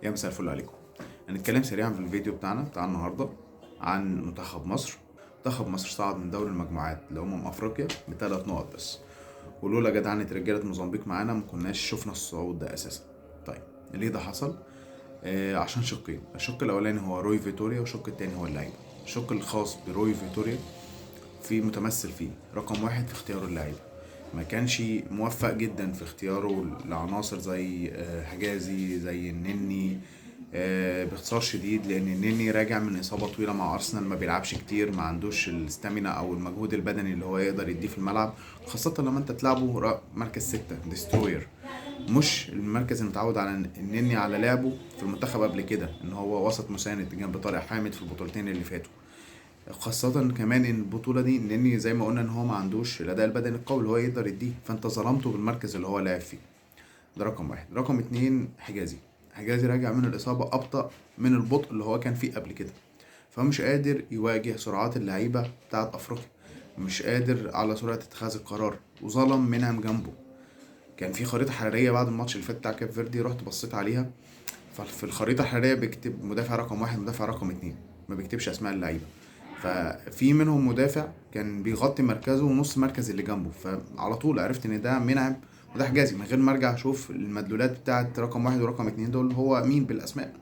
يا مساء الفل عليكم. هنتكلم سريعا في الفيديو بتاع النهارده عن منتخب مصر. منتخب مصر صعد من دوري المجموعات افريقيا ب3 نقط بس، ولولا جدعنة رجالة موزمبيق معانا ما كناش شفنا الصعود ده اساسا. طيب ليه ده حصل؟ عشان شقين. الشق الاولاني هو روي فيتوريا، والشق التاني هو اللعيبه. الشق الخاص بروي فيتوريا في متمثل فيه رقم واحد في اختيار اللعيبه. ما كانش موفق جدا في اختياره لعناصر زي حجازي، زي النني. باختصار شديد، لان النني راجع من اصابه طويله مع ارسنال، ما بيلعبش كتير، ما عندوش الاستامينا او المجهود البدني اللي هو يقدر يديه في الملعب، خاصه لما انت تلعبه مركز 6 ديستروير، مش المركز المتعود على النني على لعبه في المنتخب قبل كده، ان هو وسط مساند جنب طارق حامد في البطولتين اللي فاتوا. خاصة كمان ان البطولة دي لان زي ما قلنا ان هو ما عندوش الاداء البدني القوي اللي هو يقدر يديه، فانت ظلمته بالمركز اللي هو لاعب فيه. ده رقم واحد. رقم اتنين، حجازي راجع من الاصابة ابطأ من البطء اللي هو كان فيه قبل كده، فمش قادر يواجه سرعات اللعيبة بتاعت افريقيا، مش قادر على سرعة اتخاذ القرار، وظلم منعم جنبه. كان في خريطة حرارية بعد الماتش اللي فات بتاع كاب فيردي، رحت بصيت عليها، ففي الخريطة الحرارية بيكتب مدافع رقم واحد، مدافع رقم اتنين، ما بيكتبش اسماء اللعيبة. ففي منهم مدافع كان بيغطي مركزه ونص مركز اللي جنبه، فعلى طول عرفت ان ده منعم وده حجازي، من غير ما ارجع اشوف المدلولات بتاعت رقم واحد ورقم اتنين دول هو مين بالاسماء.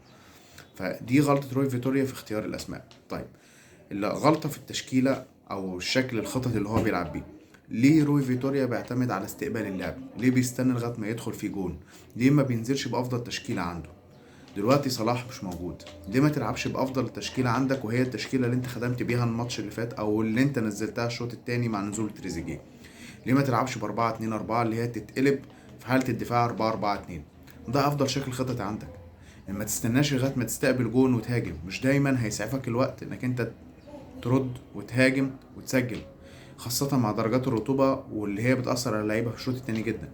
فدي غلطة روي فيتوريا في اختيار الاسماء. طيب، غلطة في التشكيلة او الشكل الخططي اللي هو بيلعب بيه. ليه روي فيتوريا بيعتمد على استقبال اللعب؟ ليه بيستنى لغايه ما يدخل في جون؟ ليه ما بينزلش بافضل تشكيله عنده؟ دلوقتي صلاح مش موجود، ليه ما تلعبش بافضل تشكيله عندك، وهي التشكيله اللي انت خدمت بيها الماتش اللي فات او اللي انت نزلتها الشوط الثاني مع نزول تريزيجيه؟ ليه ما تلعبش ب 4-2-4 اللي هي تتقلب في حاله الدفاع 4-4-2؟ ده افضل شكل خططي عندك. ما تستناش لغايه ما تستقبل جون وتهاجم، مش دايما هيسعفك الوقت انك انت ترد وتهاجم وتسجل، خاصة مع درجات الرطوبة واللي هي بتأثر على اللعيبة في الشوط التاني جدا.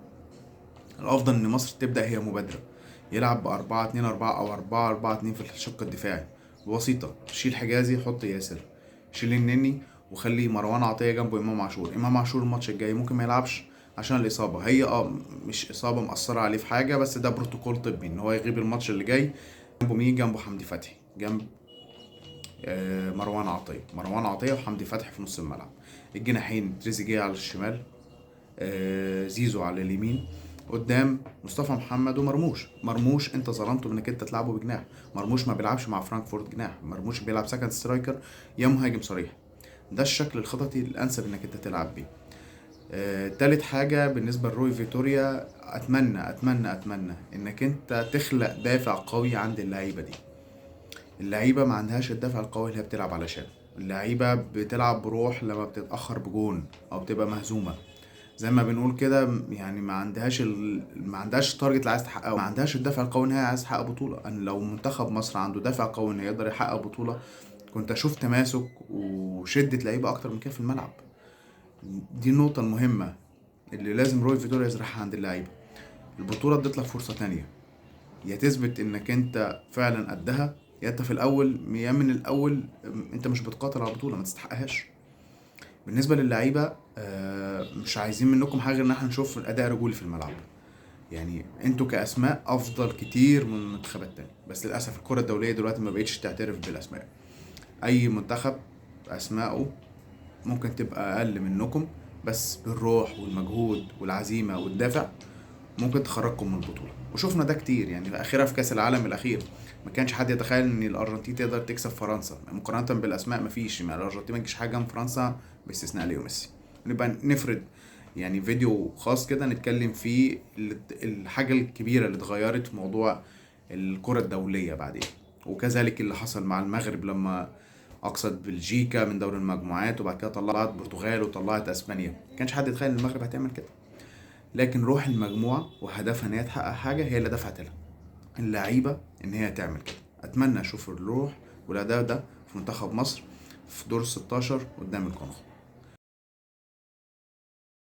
الأفضل إن مصر تبدأ هي مبادرة، يلعب ب4-2-4 أو 4-4-2 في الشق الدفاعي بسيطة. شيل حجازي، حط ياسر، شيل النني، وخلي مروان عطية جنبه إمام عاشور. إمام عاشور الماتش الجاي ممكن ما يلعبش عشان الإصابة، هي مش إصابة مأثرة عليه في حاجة، بس ده بروتوكول طبي إن هو يغيب الماتش اللي جاي. جنبه مين؟ جنبه حمدي فتحي، جنب مروان عطية وحمدي فتحي في نص الملعب. الجناحين تريزيجيه على الشمال، زيزو على اليمين، قدام مصطفى محمد ومرموش انت ظلمته بانك انت تلعبه بجناح. مرموش ما بيلعبش مع فرانكفورت جناح، مرموش بيلعب سكند سترايكر يا مهاجم صريح. ده الشكل الخططي الانسب انك انت تلعب بيه. تالت حاجة بالنسبة لروي فيتوريا، اتمنى انك انت تخلق دافع قوي عند اللعيبة دي. اللعيبة ما عندهاش الدافع القوي اللي هي بتلعب علشان، اللعيبة بتلعب بروح لما بتتأخر بجون أو بتبقى مهزومة، زي ما بنقول كده، يعني ما عندهاش التارجت اللي عايز تحققه، ما عندهاش الدافع القوي ان هي عايز تحقق بطولة. ان لو منتخب مصر عنده دافع قوي انه يقدر يحقق بطولة، كنت اشوف تماسك وشدة لعيبة اكتر من كده في الملعب. دي النقطة المهمة اللي لازم روي فيتوريا يزرعها عند اللعيبة. البطولة ادت لك فرصة تانية، يا تثبت انك انت فعلا قدها، يا انت في الاول يا من الاول انت مش بتقاتل على البطوله ما تستحقهاش. بالنسبه للعيبه، مش عايزين منكم حاجه غير ان احنا نشوف الاداء رجولي في الملعب. يعني انتوا كاسماء افضل كتير من المنتخبات التانية، بس للاسف الكره الدوليه دلوقتي ما بقتش تعترف بالاسماء. اي منتخب اسماءه ممكن تبقى اقل منكم، بس بالروح والمجهود والعزيمه والدافع ممكن تخرجكم من البطولة. وشوفنا ده كتير، يعني الأخيرة في كأس العالم الأخير ما كانش حد يتخيل إن الأرجنتين تقدر تكسب فرنسا مقارنة بالأسماء. مفيش، ما الأرجنتين ما تجيش حاجة من فرنسا باستثناء ليو ميسي. نبقى نفرد يعني فيديو خاص كده نتكلم فيه الحاجة الكبيرة اللي اتغيرت في موضوع الكرة الدولية بعدين، وكذلك اللي حصل مع المغرب لما أقصد بلجيكا من دور المجموعات، وبعد كده طلعت البرتغال وطلعت أسبانيا. ما كانش حد يتخيل إن المغرب هتعمل كده، لكن روح المجموعة وهدفها ان هي تحقق حاجة هي اللي دفعت لها اللعيبة ان هي تعمل كده. اتمنى اشوف الروح والاداء ده في منتخب مصر في دور ال16 قدام الكونغو.